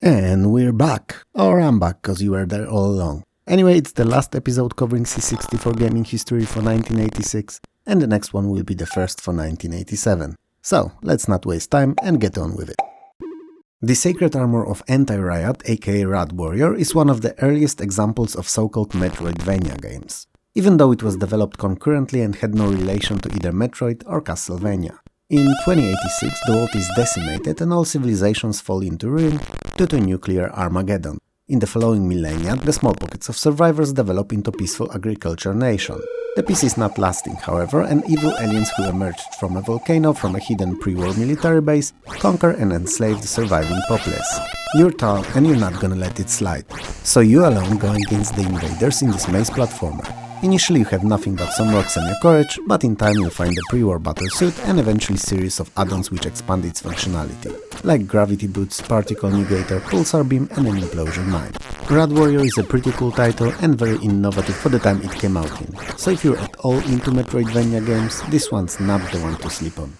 And we're back. Or I'm back, cause you were there all along. Anyway, it's the last episode covering C64 gaming history for 1986, and the next one will be the first for 1987. So, let's not waste time and get on with it. The Sacred Armour of Antiriad, aka Rad Warrior, is one of the earliest examples of so-called Metroidvania games, even though it was developed concurrently and had no relation to either Metroid or Castlevania. In 2086, the world is decimated and all civilizations fall into ruin due to nuclear Armageddon. In the following millennia, the small pockets of survivors develop into peaceful agriculture nation. The peace is not lasting, however, and evil aliens who emerged from a volcano from a hidden pre-war military base conquer and enslave the surviving populace. You're tall and you're not gonna let it slide. So you alone go against the invaders in this maze platformer. Initially you have nothing but some rocks and your courage, but in time you'll find a pre-war battlesuit and eventually series of add-ons which expand its functionality, like gravity boots, particle negator, pulsar beam and an implosion mine. Rad Warrior is a pretty cool title and very innovative for the time it came out in, so if you're at all into Metroidvania games, this one's not the one to sleep on.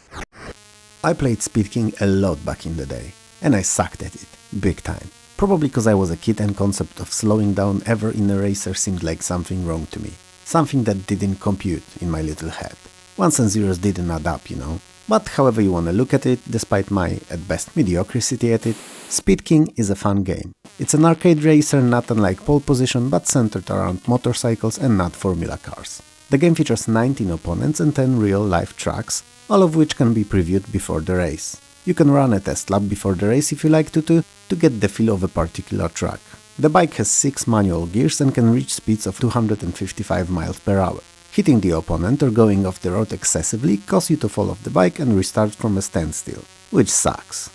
I played Speed King a lot back in the day, and I sucked at it, big time. Probably because I was a kid and concept of slowing down ever in a racer seemed like something wrong to me. Something that didn't compute in my little head. Ones and zeros didn't add up, you know. But however you wanna look at it, despite my, at best, mediocrity at it, Speed King is a fun game. It's an arcade racer not unlike Pole Position, but centered around motorcycles and not formula cars. The game features 19 opponents and 10 real-life tracks, all of which can be previewed before the race. You can run a test lap before the race if you like to get the feel of a particular track. The bike has 6 manual gears and can reach speeds of 255 miles per hour. Hitting the opponent or going off the road excessively causes you to fall off the bike and restart from a standstill, which sucks.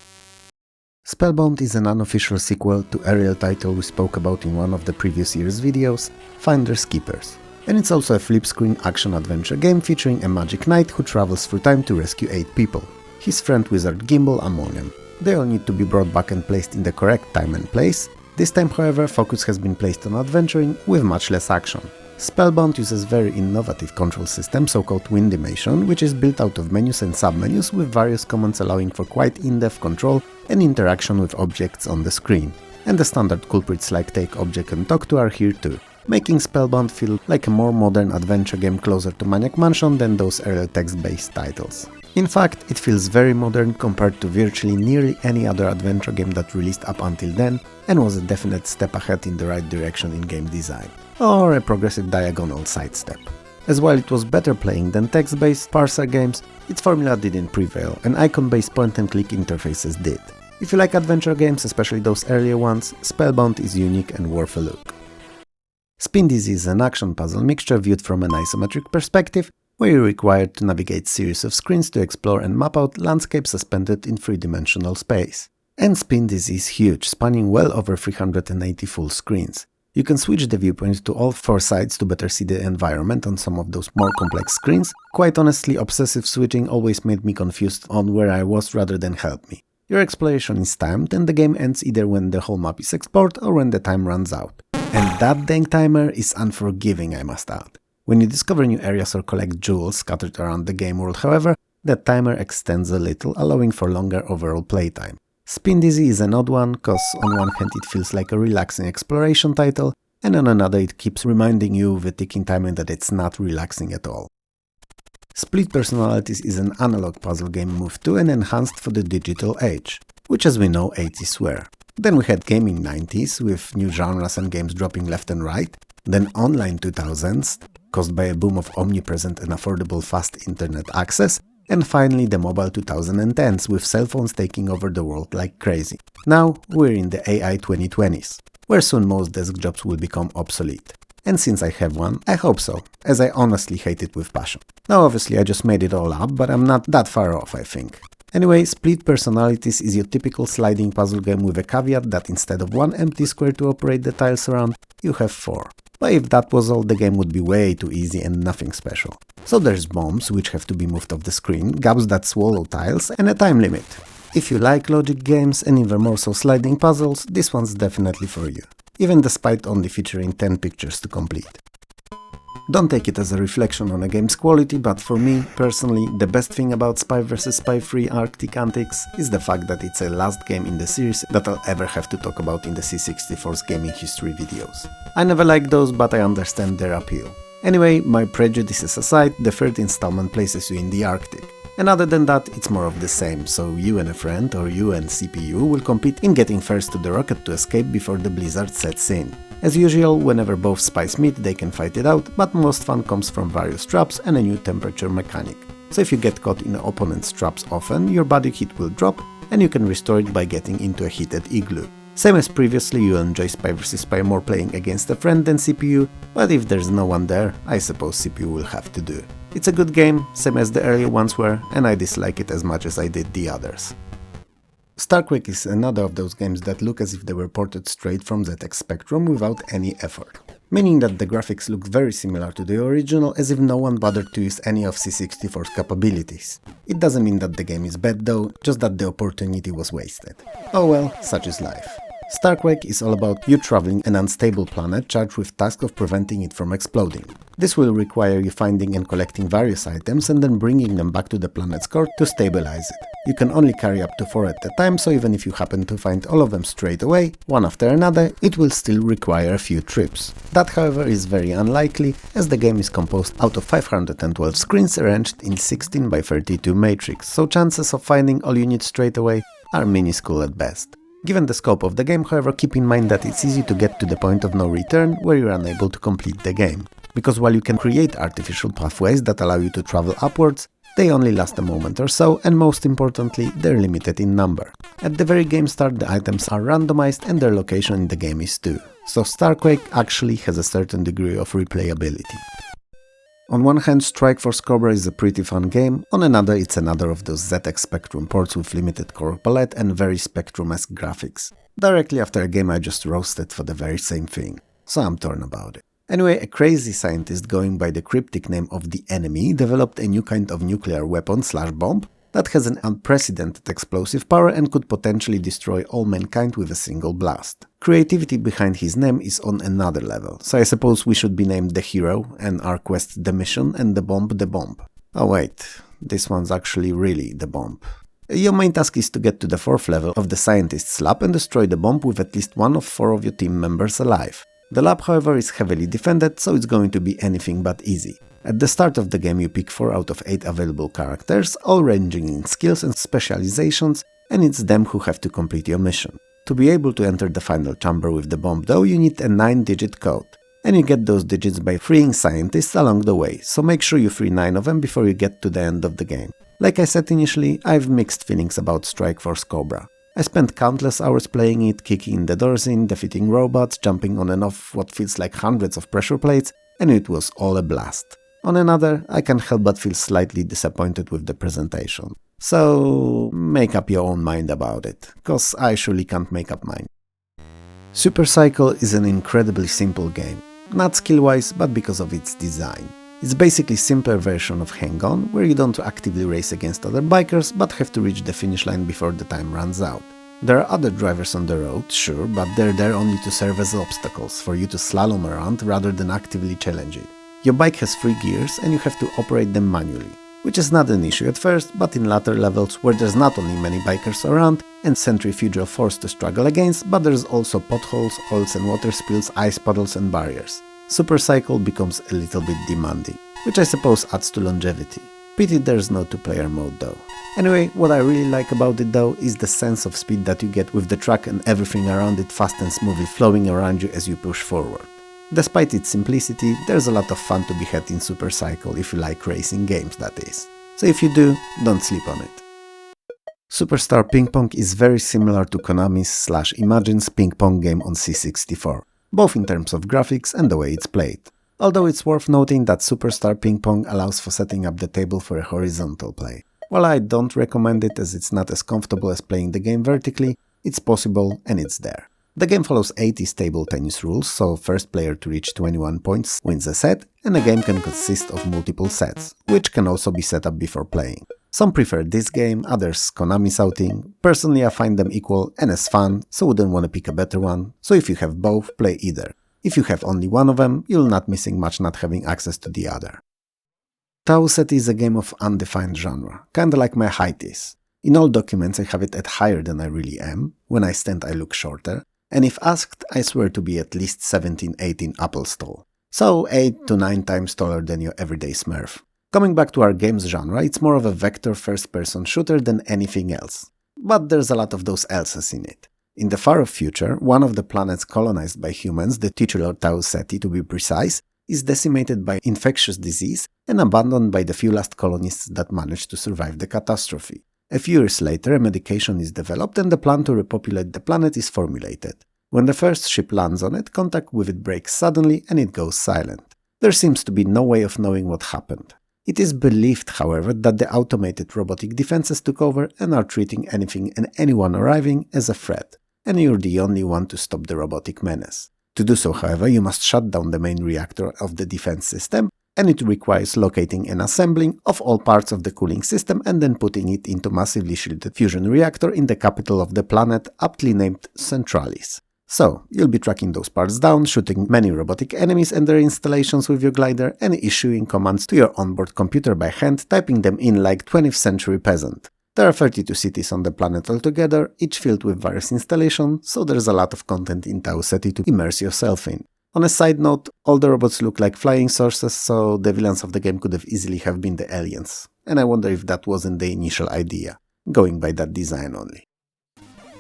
Spellbound is an unofficial sequel to a real title we spoke about in one of the previous year's videos, Finders Keepers. And it's also a flip-screen action-adventure game featuring a magic knight who travels through time to rescue 8 people, his friend wizard Gimbal among them. They all need to be brought back and placed in the correct time and place. This time, however, focus has been placed on adventuring with much less action. Spellbound uses very innovative control system, so-called Windimation, which is built out of menus and submenus with various commands allowing for quite in-depth control and interaction with objects on the screen. And the standard culprits like take object and talk to are here too, making Spellbound feel like a more modern adventure game closer to Maniac Mansion than those early text-based titles. In fact, it feels very modern compared to virtually nearly any other adventure game that released up until then, and was a definite step ahead in the right direction in game design, or a progressive diagonal sidestep. As while it was better playing than text-based parser games, its formula didn't prevail, and icon-based point-and-click interfaces did. If you like adventure games, especially those earlier ones, Spellbound is unique and worth a look. Spindizzy is an action puzzle mixture viewed from an isometric perspective, where you're required to navigate series of screens to explore and map out landscapes suspended in three-dimensional space. And Spindizzy is huge, spanning well over 380 full screens. You can switch the viewpoint to all 4 sides to better see the environment on some of those more complex screens. Quite honestly, obsessive switching always made me confused on where I was rather than help me. Your exploration is timed and the game ends either when the whole map is explored or when the time runs out. And that dang timer is unforgiving, I must add. When you discover new areas or collect jewels scattered around the game world, however, that timer extends a little, allowing for longer overall playtime. Spindizzy is an odd one, cause on one hand it feels like a relaxing exploration title, and on another it keeps reminding you with a ticking timer that it's not relaxing at all. Split Personalities is an analog puzzle game moved to and enhanced for the digital age, which as we know 80s were. Then we had gaming 90s, with new genres and games dropping left and right, then online 2000s, caused by a boom of omnipresent and affordable fast internet access, and finally the mobile 2010s with cell phones taking over the world like crazy. Now we're in the AI 2020s, where soon most desk jobs will become obsolete. And since I have one, I hope so, as I honestly hate it with passion. Now obviously I just made it all up, but I'm not that far off, I think. Anyway, Split Personalities is your typical sliding puzzle game with a caveat that instead of 1 empty square to operate the tiles around, you have 4. But if that was all, the game would be way too easy and nothing special. So there's bombs, which have to be moved off the screen, gaps that swallow tiles, and a time limit. If you like logic games and even more so sliding puzzles, this one's definitely for you, even despite only featuring 10 pictures to complete. Don't take it as a reflection on a game's quality, but for me, personally, the best thing about Spy vs Spy 3 Arctic Antics is the fact that it's the last game in the series that I'll ever have to talk about in the C64's gaming history videos. I never liked those, but I understand their appeal. Anyway, my prejudices aside, the third installment places you in the Arctic. And other than that, it's more of the same, so you and a friend, or you and CPU, will compete in getting first to the rocket to escape before the blizzard sets in. As usual, whenever both spies meet, they can fight it out, but most fun comes from various traps and a new temperature mechanic. So if you get caught in opponent's traps often, your body heat will drop, and you can restore it by getting into a heated igloo. Same as previously, you enjoy Spy vs Spy more playing against a friend than CPU, but if there's no one there, I suppose CPU will have to do. It's a good game, same as the earlier ones were, and I dislike it as much as I did the others. Starquake is another of those games that look as if they were ported straight from ZX Spectrum without any effort. Meaning that the graphics look very similar to the original, as if no one bothered to use any of C64's capabilities. It doesn't mean that the game is bad though, just that the opportunity was wasted. Oh well, such is life. Starquake is all about you traveling an unstable planet charged with task of preventing it from exploding. This will require you finding and collecting various items and then bringing them back to the planet's core to stabilize it. You can only carry up to 4 at a time, so even if you happen to find all of them straight away, one after another, it will still require a few trips. That however is very unlikely, as the game is composed out of 512 screens arranged in 16 by 32 matrix, so chances of finding all you need straight away are minuscule at best. Given the scope of the game, however, keep in mind that it's easy to get to the point of no return where you're unable to complete the game. Because while you can create artificial pathways that allow you to travel upwards, they only last a moment or so, and most importantly, they're limited in number. At the very game start, the items are randomized and their location in the game is too. So Starquake actually has a certain degree of replayability. On one hand, Strikeforce Cobra is a pretty fun game, on another it's another of those ZX Spectrum ports with limited core palette and very Spectrum-esque graphics. Directly after a game I just roasted for the very same thing, so I'm torn about it. Anyway, a crazy scientist going by the cryptic name of the Enemy developed a new kind of nuclear weapon/bomb that has an unprecedented explosive power and could potentially destroy all mankind with a single blast. Creativity behind his name is on another level, so I suppose we should be named the hero, and our quest the mission, and the bomb the bomb. Oh wait, this one's actually really the bomb. Your main task is to get to the 4th level of the scientist's lab and destroy the bomb with at least one of 4 of your team members alive. The lab, however, is heavily defended, so it's going to be anything but easy. At the start of the game you pick 4 out of 8 available characters, all ranging in skills and specializations, and it's them who have to complete your mission. To be able to enter the final chamber with the bomb though, you need a 9-digit code. And you get those digits by freeing scientists along the way, so make sure you free 9 of them before you get to the end of the game. Like I said initially, I have mixed feelings about Strikeforce Cobra. I spent countless hours playing it, kicking the doors in, defeating robots, jumping on and off what feels like hundreds of pressure plates, and it was all a blast. On another, I can't help but feel slightly disappointed with the presentation. So make up your own mind about it, cause I surely can't make up mine. Super Cycle is an incredibly simple game, not skill-wise, but because of its design. It's basically a simpler version of Hang On, where you don't actively race against other bikers, but have to reach the finish line before the time runs out. There are other drivers on the road, sure, but they're there only to serve as obstacles for you to slalom around rather than actively challenge it. Your bike has 3 gears and you have to operate them manually, which is not an issue at first, but in later levels where there's not only many bikers around and centrifugal force to struggle against, but there's also potholes, oils and water spills, ice puddles and barriers. Super Cycle becomes a little bit demanding, which I suppose adds to longevity. Pity there's no 2-player mode though. Anyway, what I really like about it though is the sense of speed that you get with the track and everything around it fast and smoothly flowing around you as you push forward. Despite its simplicity, there's a lot of fun to be had in Super Cycle if you like racing games, that is. So if you do, don't sleep on it. Superstar Ping Pong is very similar to Konami's / Imagine's ping pong game on C64, both in terms of graphics and the way it's played. Although it's worth noting that Superstar Ping Pong allows for setting up the table for a horizontal play. While I don't recommend it as it's not as comfortable as playing the game vertically, it's possible and it's there. The game follows 80s table tennis rules, so first player to reach 21 points wins a set, and a game can consist of multiple sets, which can also be set up before playing. Some prefer this game, others Konami's outing. Personally I find them equal and as fun, so wouldn't want to pick a better one, so if you have both, play either. If you have only one of them, you'll not missing much not having access to the other. Ceti is a game of undefined genre, kinda like my height is. In all documents I have it at higher than I really am, when I stand I look shorter, and if asked I swear to be at least 17-18 apples tall. So 8 to 9 times taller than your everyday smurf. Coming back to our game's genre, it's more of a vector first-person shooter than anything else. But there's a lot of those else's in it. In the far future, one of the planets colonized by humans, the titular Ceti to be precise, is decimated by infectious disease and abandoned by the few last colonists that managed to survive the catastrophe. A few years later, a medication is developed and the plan to repopulate the planet is formulated. When the first ship lands on it, contact with it breaks suddenly and it goes silent. There seems to be no way of knowing what happened. It is believed, however, that the automated robotic defenses took over and are treating anything and anyone arriving as a threat, and you're the only one to stop the robotic menace. To do so, however, you must shut down the main reactor of the defense system, and it requires locating and assembling of all parts of the cooling system and then putting it into massively shielded fusion reactor in the capital of the planet, aptly named Centralis. So, you'll be tracking those parts down, shooting many robotic enemies and their installations with your glider, and issuing commands to your onboard computer by hand, typing them in like 20th century peasant. There are 32 cities on the planet altogether, each filled with various installations, so there's a lot of content in Ceti to immerse yourself in. On a side note, all the robots look like flying saucers, so the villains of the game could have easily have been the aliens. And I wonder if that wasn't the initial idea, going by that design only.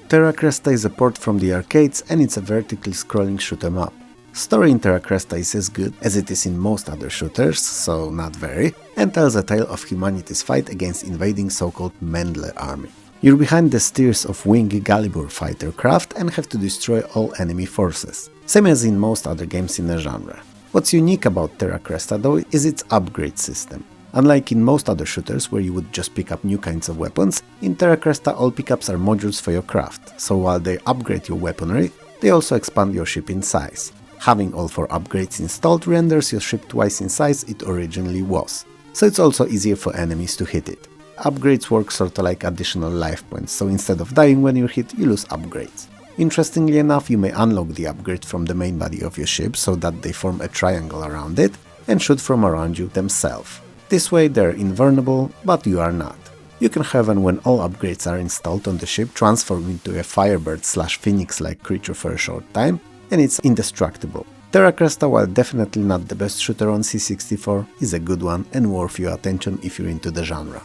Terra Cresta is a port from the arcades and it's a vertically scrolling shoot 'em up. Story in Terra Cresta is as good as it is in most other shooters, so not very, and tells a tale of humanity's fight against invading so-called Mendler army. You're behind the steers of Wing Galibur fighter craft and have to destroy all enemy forces, same as in most other games in the genre. What's unique about Terra Cresta though is its upgrade system. Unlike in most other shooters where you would just pick up new kinds of weapons, in Terra Cresta all pickups are modules for your craft, so while they upgrade your weaponry, they also expand your ship in size. Having all 4 upgrades installed renders your ship twice in size it originally was, so it's also easier for enemies to hit it. Upgrades work sorta like additional life points, so instead of dying when you're hit, you lose upgrades. Interestingly enough, you may unlock the upgrades from the main body of your ship so that they form a triangle around it and shoot from around you themselves. This way they're invulnerable, but you are not. You can have them when all upgrades are installed on the ship transform into a firebird/phoenix-like creature for a short time, and it's indestructible. Terra Cresta, while definitely not the best shooter on C64, is a good one and worth your attention if you're into the genre.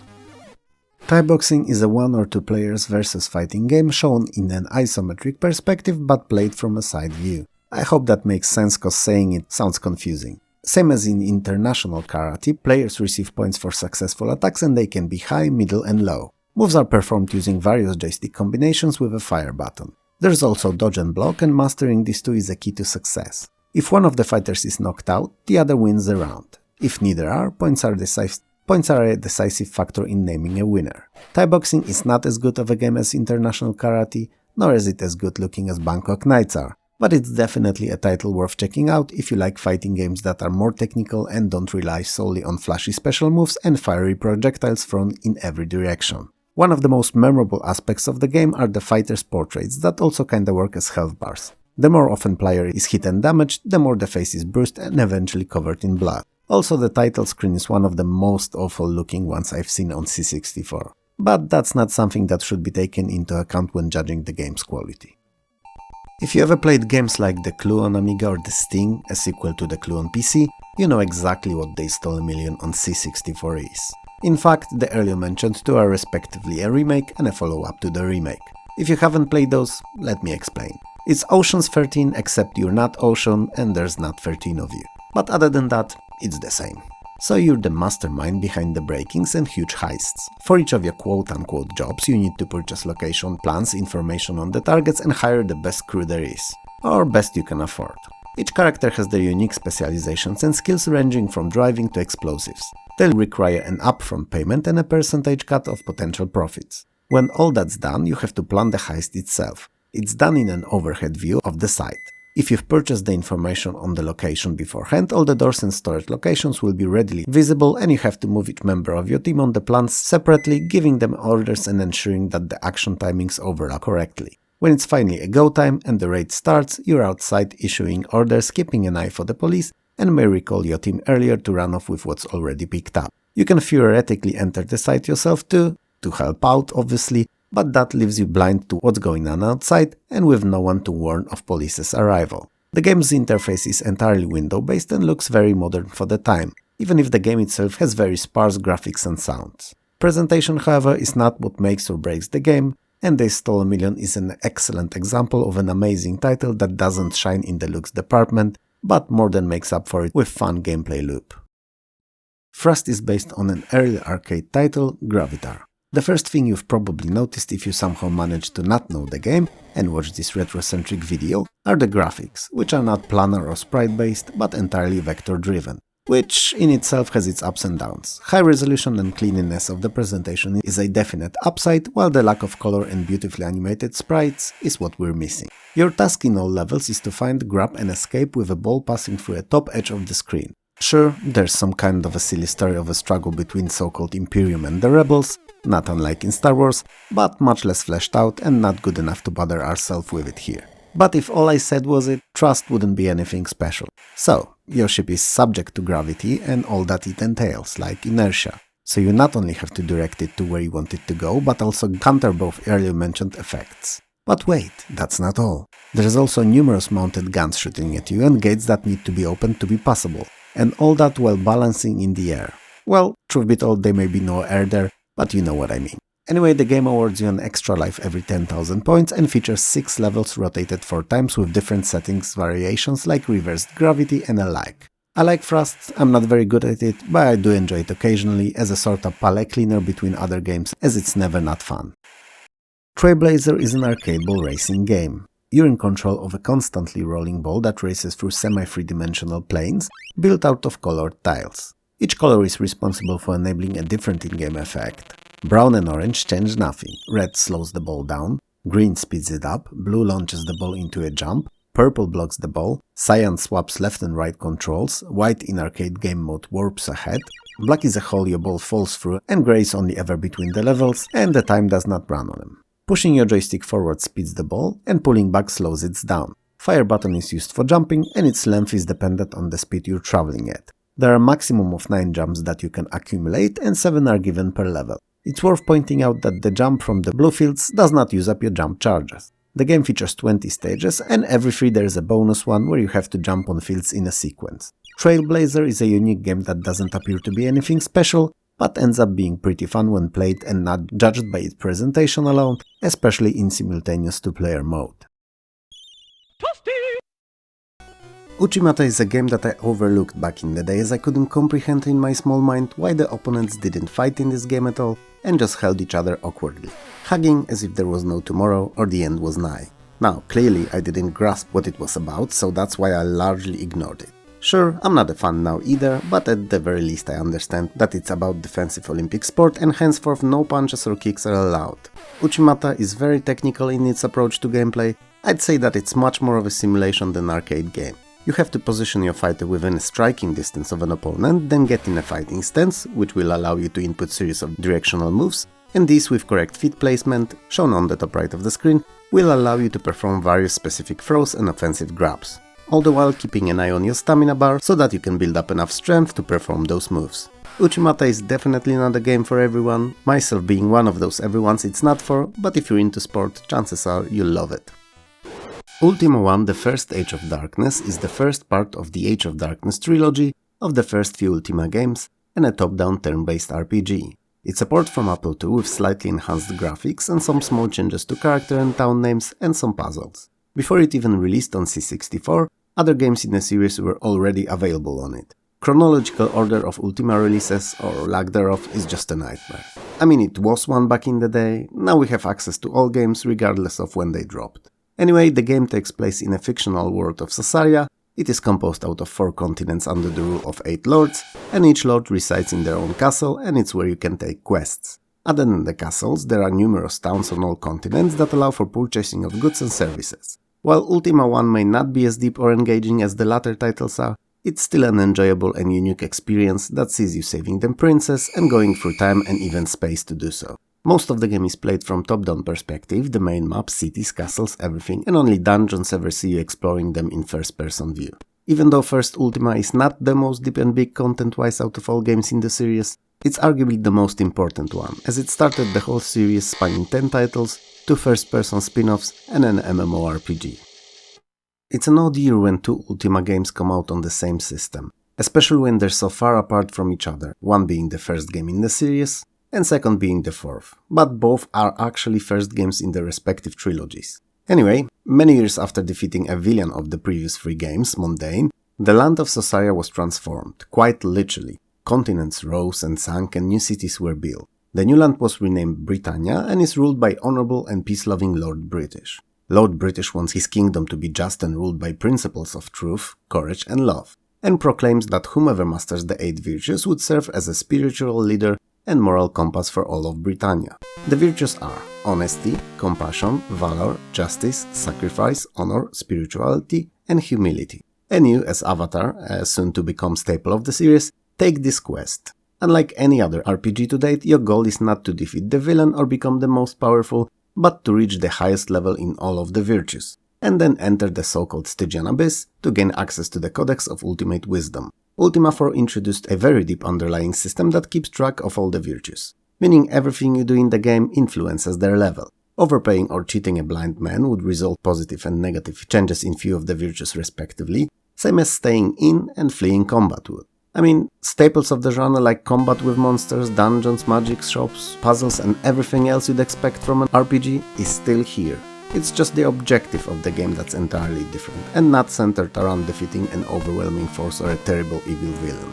Thai boxing is a 1 or 2 players versus fighting game shown in an isometric perspective but played from a side view. I hope that makes sense cause saying it sounds confusing. Same as in international karate, players receive points for successful attacks and they can be high, middle and low. Moves are performed using various joystick combinations with a fire button. There's also dodge and block, and mastering these two is a key to success. If one of the fighters is knocked out, the other wins the round. If neither are, points are a decisive factor in naming a winner. Thai boxing is not as good of a game as international karate, nor is it as good looking as Bangkok Knights are. But it's definitely a title worth checking out if you like fighting games that are more technical and don't rely solely on flashy special moves and fiery projectiles thrown in every direction. One of the most memorable aspects of the game are the fighters' portraits that also kinda work as health bars. The more often player is hit and damaged, the more the face is bruised and eventually covered in blood. Also, the title screen is one of the most awful looking ones I've seen on C64. But that's not something that should be taken into account when judging the game's quality. If you ever played games like The Clue on Amiga or The Sting, a sequel to The Clue on PC, you know exactly what They Stole a Million on C64 is. In fact, the earlier mentioned two are respectively a remake and a follow-up to the remake. If you haven't played those, let me explain. It's Ocean's 13 except you're not Ocean and there's not 13 of you. But other than that, it's the same. So you're the mastermind behind the breakings and huge heists. For each of your quote-unquote jobs, you need to purchase location plans, information on the targets and hire the best crew there is. Or best you can afford. Each character has their unique specializations and skills ranging from driving to explosives. They'll require an upfront payment and a percentage cut of potential profits. When all that's done, you have to plan the heist itself. It's done in an overhead view of the site. If you've purchased the information on the location beforehand, all the doors and storage locations will be readily visible and you have to move each member of your team on the plans separately, giving them orders and ensuring that the action timings overlap correctly. When it's finally a go time and the raid starts, you're outside issuing orders, keeping an eye for the police, and may recall your team earlier to run off with what's already picked up. You can theoretically enter the site yourself too, to help out obviously, but that leaves you blind to what's going on outside and with no one to warn of police's arrival. The game's interface is entirely window-based and looks very modern for the time, even if the game itself has very sparse graphics and sounds. Presentation, however, is not what makes or breaks the game, and They Stole a Million is an excellent example of an amazing title that doesn't shine in the looks department, but more than makes up for it with fun gameplay loop. Thrust is based on an early arcade title, Gravitar. The first thing you've probably noticed if you somehow managed to not know the game and watch this retrocentric video are the graphics, which are not planar or sprite-based, but entirely vector-driven, which in itself has its ups and downs. High resolution and cleanliness of the presentation is a definite upside, while the lack of color and beautifully animated sprites is what we're missing. Your task in all levels is to find, grab and escape with a ball passing through a top edge of the screen. Sure, there's some kind of a silly story of a struggle between so-called Imperium and the Rebels, not unlike in Star Wars, but much less fleshed out and not good enough to bother ourselves with it here. But if all I said was it, Trust wouldn't be anything special. So, your ship is subject to gravity and all that it entails, like inertia. So you not only have to direct it to where you want it to go, but also counter both earlier mentioned effects. But wait, that's not all. There's also numerous mounted guns shooting at you and gates that need to be opened to be passable. And all that while balancing in the air. Well, truth be told, there may be no air there, but you know what I mean. Anyway, the game awards you an extra life every 10,000 points and features 6 levels rotated 4 times with different settings variations like reversed gravity and alike. I like Thrust, I'm not very good at it, but I do enjoy it occasionally as a sort of palette cleaner between other games, as it's never not fun. Trailblazer is an arcade ball racing game. You're in control of a constantly rolling ball that races through semi-three-dimensional planes built out of colored tiles. Each color is responsible for enabling a different in-game effect. Brown and orange change nothing, red slows the ball down, green speeds it up, blue launches the ball into a jump, purple blocks the ball, cyan swaps left and right controls, white in arcade game mode warps ahead, black is a hole your ball falls through, and grey is only ever between the levels and the time does not run on them. Pushing your joystick forward speeds the ball, and pulling back slows it down. Fire button is used for jumping, and its length is dependent on the speed you're traveling at. There are a maximum of 9 jumps that you can accumulate, and 7 are given per level. It's worth pointing out that the jump from the blue fields does not use up your jump charges. The game features 20 stages, and every 3 there is a bonus one where you have to jump on fields in a sequence. Trailblazer is a unique game that doesn't appear to be anything special, but ends up being pretty fun when played and not judged by its presentation alone, especially in simultaneous two-player mode. Uchi Mata is a game that I overlooked back in the day as I couldn't comprehend in my small mind why the opponents didn't fight in this game at all and just held each other awkwardly, hugging as if there was no tomorrow or the end was nigh. Now, clearly I didn't grasp what it was about, so that's why I largely ignored it. Sure, I'm not a fan now either, but at the very least I understand that it's about defensive Olympic sport and henceforth no punches or kicks are allowed. Uchi Mata is very technical in its approach to gameplay. I'd say that it's much more of a simulation than an arcade game. You have to position your fighter within a striking distance of an opponent, then get in a fighting stance, which will allow you to input series of directional moves, and these with correct feet placement, shown on the top right of the screen, will allow you to perform various specific throws and offensive grabs. All the while keeping an eye on your stamina bar so that you can build up enough strength to perform those moves. Uchi Mata is definitely not a game for everyone, myself being one of those everyones it's not for, but if you're into sport, chances are you'll love it. Ultima 1 The First Age of Darkness is the first part of the Age of Darkness trilogy of the first few Ultima games and a top-down turn-based RPG. It's a port from Apple II with slightly enhanced graphics and some small changes to character and town names and some puzzles. Before it even released on C64, other games in the series were already available on it. Chronological order of Ultima releases, or lack thereof, is just a nightmare. I mean, it was one back in the day, now we have access to all games regardless of when they dropped. Anyway, the game takes place in a fictional world of Sasaria. It is composed out of 4 continents under the rule of 8 lords, and each lord resides in their own castle, and it's where you can take quests. Other than the castles, there are numerous towns on all continents that allow for purchasing of goods and services. While Ultima 1 may not be as deep or engaging as the latter titles are, it's still an enjoyable and unique experience that sees you saving the princess and going through time and even space to do so. Most of the game is played from top-down perspective, the main map, cities, castles, everything, and only dungeons ever see you exploring them in first-person view. Even though first Ultima is not the most deep and big content-wise out of all games in the series, it's arguably the most important one, as it started the whole series spanning 10 titles, 2 first-person spin-offs, and an MMORPG. It's an odd year when 2 Ultima games come out on the same system, especially when they're so far apart from each other, one being the first game in the series, and second being the fourth, but both are actually first games in their respective trilogies. Anyway, many years after defeating a villain of the previous 3 games, Mundane, the land of Sosaria was transformed, quite literally. Continents rose and sank and new cities were built. The new land was renamed Britannia and is ruled by honourable and peace-loving Lord British. Lord British wants his kingdom to be just and ruled by principles of truth, courage and love, and proclaims that whomever masters the 8 virtues would serve as a spiritual leader and moral compass for all of Britannia. The virtues are honesty, compassion, valor, justice, sacrifice, honor, spirituality, and humility. And you, as Avatar, soon to become staple of the series, take this quest. Unlike any other RPG to date, your goal is not to defeat the villain or become the most powerful, but to reach the highest level in all of the virtues, and then enter the so-called Stygian Abyss to gain access to the Codex of Ultimate Wisdom. Ultima 4 introduced a very deep underlying system that keeps track of all the virtues, meaning everything you do in the game influences their level. Overpaying or cheating a blind man would result positive and negative changes in few of the virtues respectively, same as staying in and fleeing combat would. I mean, staples of the genre like combat with monsters, dungeons, magic, shops, puzzles and everything else you'd expect from an RPG is still here. It's just the objective of the game that's entirely different, and not centered around defeating an overwhelming force or a terrible evil villain.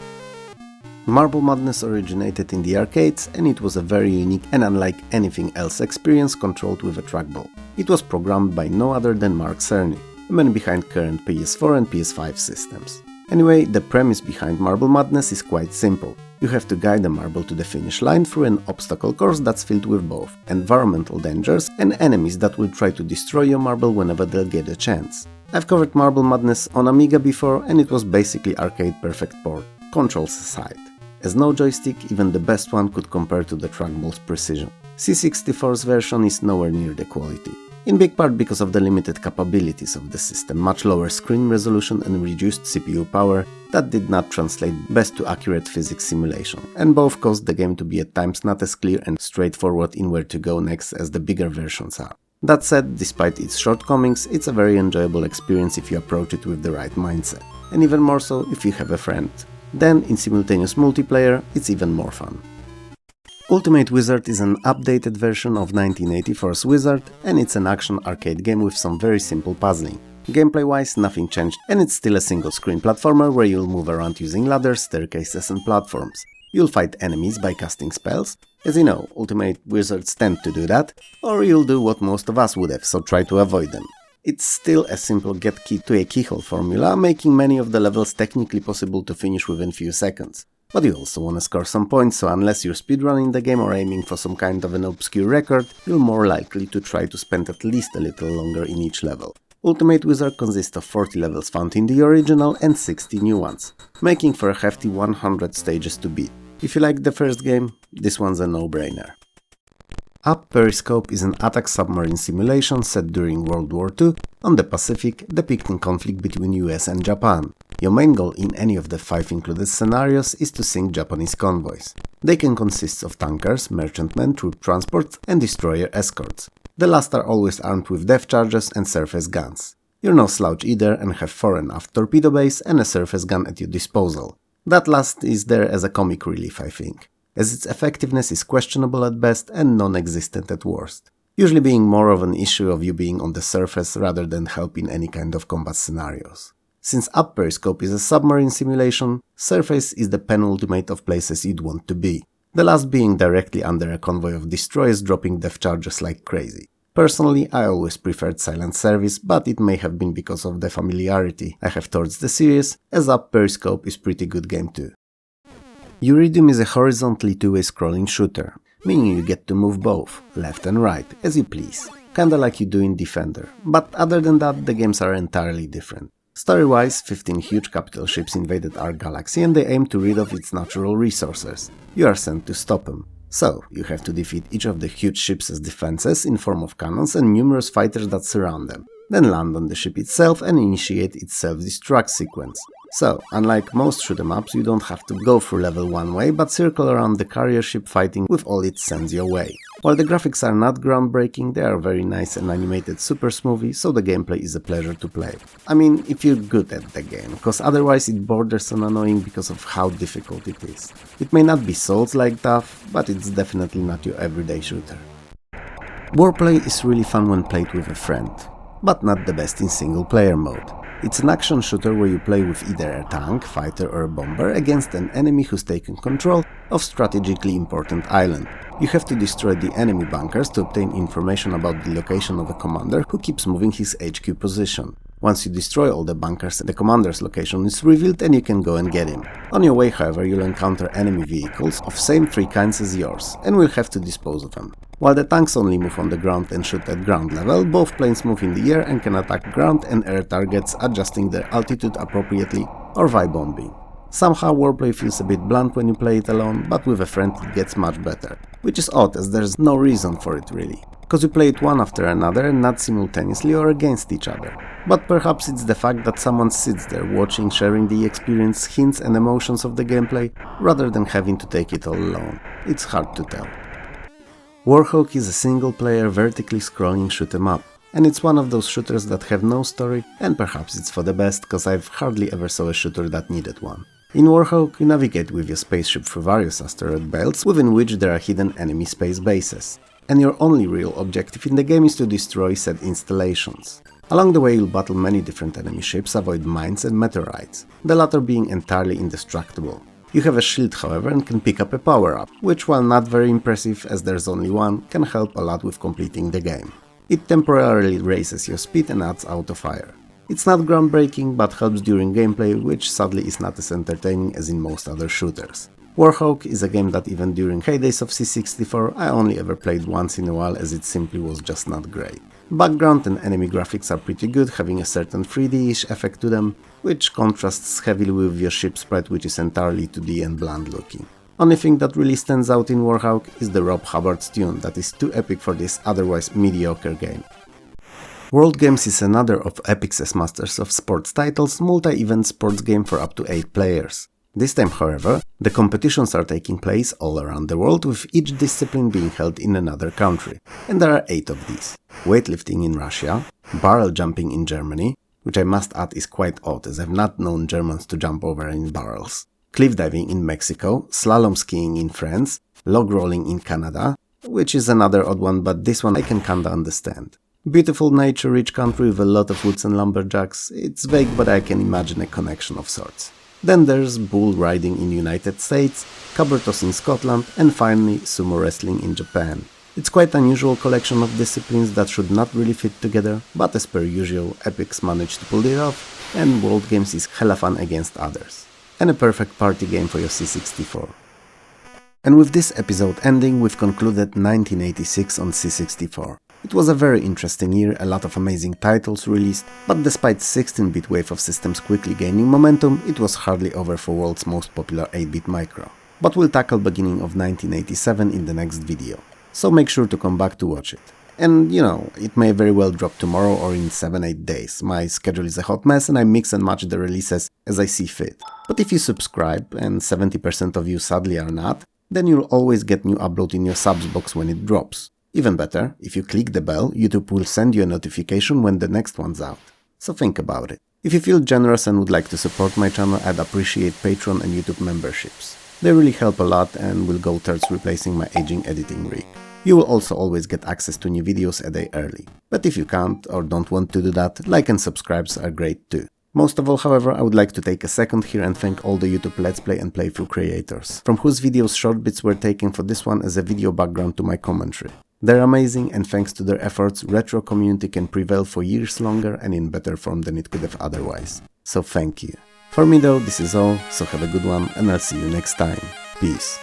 Marble Madness originated in the arcades, and it was a very unique and unlike anything else experience controlled with a trackball. It was programmed by no other than Mark Cerny, the man behind current PS4 and PS5 systems. Anyway, the premise behind Marble Madness is quite simple. You have to guide a marble to the finish line through an obstacle course that's filled with both environmental dangers and enemies that will try to destroy your marble whenever they'll get a chance. I've covered Marble Madness on Amiga before and it was basically arcade perfect port, controls aside. As no joystick, even the best one could compare to the trackball's precision. C64's version is nowhere near the quality. In big part because of the limited capabilities of the system, much lower screen resolution and reduced CPU power that did not translate best to accurate physics simulation, and both caused the game to be at times not as clear and straightforward in where to go next as the bigger versions are. That said, despite its shortcomings, it's a very enjoyable experience if you approach it with the right mindset, and even more so if you have a friend. Then, in simultaneous multiplayer, it's even more fun. Ultimate Wizard is an updated version of 1984's Wizard, and it's an action arcade game with some very simple puzzling. Gameplay-wise, nothing changed, and it's still a single-screen platformer where you'll move around using ladders, staircases and platforms. You'll fight enemies by casting spells. As you know, Ultimate Wizards tend to do that, or you'll do what most of us would have, so try to avoid them. It's still a simple get key to a keyhole formula, making many of the levels technically possible to finish within few seconds. But you also want to score some points, so unless you're speedrunning the game or aiming for some kind of an obscure record, you're more likely to try to spend at least a little longer in each level. Ultimate Wizard consists of 40 levels found in the original and 60 new ones, making for a hefty 100 stages to beat. If you like the first game, this one's a no-brainer. Up Periscope is an attack submarine simulation set during World War II on the Pacific, depicting conflict between US and Japan. Your main goal in any of the 5 included scenarios is to sink Japanese convoys. They can consist of tankers, merchantmen, troop transports and destroyer escorts. The last are always armed with depth charges and surface guns. You're no slouch either and have fore and aft torpedo bays and a surface gun at your disposal. That last is there as a comic relief, I think, as its effectiveness is questionable at best and non-existent at worst, usually being more of an issue of you being on the surface rather than help in any kind of combat scenarios. Since Up Periscope is a submarine simulation, surface is the penultimate of places you'd want to be, the last being directly under a convoy of destroyers dropping depth charges like crazy. Personally, I always preferred silent service, but it may have been because of the familiarity I have towards the series, as Up Periscope is pretty good game too. Uridium is a horizontally two-way scrolling shooter, meaning you get to move both, left and right, as you please, kinda like you do in Defender, but other than that the games are entirely different. Story-wise, 15 huge capital ships invaded our galaxy and they aim to rid of its natural resources. You are sent to stop them. So, you have to defeat each of the huge ships as defenses in form of cannons and numerous fighters that surround them, then land on the ship itself and initiate its self-destruct sequence. So, unlike most shoot-em-ups, you don't have to go through level one way, but circle around the carrier ship fighting with all it sends your way. While the graphics are not groundbreaking, they are very nice and animated super smoothly, so the gameplay is a pleasure to play. I mean, if you're good at the game, cause otherwise it borders on annoying because of how difficult it is. It may not be Souls-like tough, but it's definitely not your everyday shooter. Warplay is really fun when played with a friend, but not the best in single-player mode. It's an action shooter where you play with either a tank, fighter or a bomber against an enemy who's taken control of strategically important island. You have to destroy the enemy bunkers to obtain information about the location of a commander who keeps moving his HQ position. Once you destroy all the bunkers, the commander's location is revealed and you can go and get him. On your way, however, you'll encounter enemy vehicles of same three kinds as yours, and will have to dispose of them. While the tanks only move on the ground and shoot at ground level, both planes move in the air and can attack ground and air targets, adjusting their altitude appropriately or by bombing. Somehow Warplay feels a bit blunt when you play it alone, but with a friend it gets much better. Which is odd, as there's no reason for it really. Cause you play it one after another and not simultaneously or against each other. But perhaps it's the fact that someone sits there watching, sharing the experience, hints and emotions of the gameplay, rather than having to take it all alone. It's hard to tell. Warhawk is a single-player vertically scrolling shoot-em-up, and it's one of those shooters that have no story, and perhaps it's for the best, cause I've hardly ever saw a shooter that needed one. In Warhawk, you navigate with your spaceship through various asteroid belts, within which there are hidden enemy space bases, and your only real objective in the game is to destroy said installations. Along the way you'll battle many different enemy ships, avoid mines and meteorites, the latter being entirely indestructible. You have a shield, however, and can pick up a power-up, which, while not very impressive as there's only one, can help a lot with completing the game. It temporarily raises your speed and adds auto-fire. It's not groundbreaking, but helps during gameplay, which sadly is not as entertaining as in most other shooters. Warhawk is a game that even during heydays of C64 I only ever played once in a while, as it simply was just not great. Background and enemy graphics are pretty good, having a certain 3D-ish effect to them, which contrasts heavily with your ship sprite, which is entirely 2D and bland looking. Only thing that really stands out in Warhawk is the Rob Hubbard's tune that is too epic for this otherwise mediocre game. World Games is another of Epic's as masters of sports titles, multi-event sports game for up to 8 players. This time, however, the competitions are taking place all around the world, with each discipline being held in another country, and there are 8 of these. Weightlifting in Russia, barrel jumping in Germany, which I must add is quite odd as I've not known Germans to jump over in barrels, cliff diving in Mexico, slalom skiing in France, log rolling in Canada, which is another odd one, but this one I can kinda understand. Beautiful nature-rich country with a lot of woods and lumberjacks, it's vague but I can imagine a connection of sorts. Then there's bull riding in United States, caber toss in Scotland, and finally sumo wrestling in Japan. It's quite an unusual collection of disciplines that should not really fit together, but as per usual, Epics managed to pull it off, and World Games is hella fun against others. And a perfect party game for your C64. And with this episode ending, we've concluded 1986 on C64. It was a very interesting year, a lot of amazing titles released, but despite 16-bit wave of systems quickly gaining momentum, it was hardly over for world's most popular 8-bit micro. But we'll tackle beginning of 1987 in the next video, so make sure to come back to watch it. And you know, it may very well drop tomorrow or in 7-8 days, my schedule is a hot mess and I mix and match the releases as I see fit. But if you subscribe, and 70% of you sadly are not, then you'll always get new upload in your subs box when it drops. Even better, if you click the bell, YouTube will send you a notification when the next one's out. So think about it. If you feel generous and would like to support my channel, I'd appreciate Patreon and YouTube memberships. They really help a lot and will go towards replacing my aging editing rig. You will also always get access to new videos a day early. But if you can't or don't want to do that, like and subscribes are great too. Most of all, however, I would like to take a second here and thank all the YouTube Let's Play and playthrough creators, from whose videos short bits were taken for this one as a video background to my commentary. They're amazing, and thanks to their efforts, retro community can prevail for years longer and in better form than it could have otherwise. So thank you. For me though, this is all, so have a good one and I'll see you next time. Peace.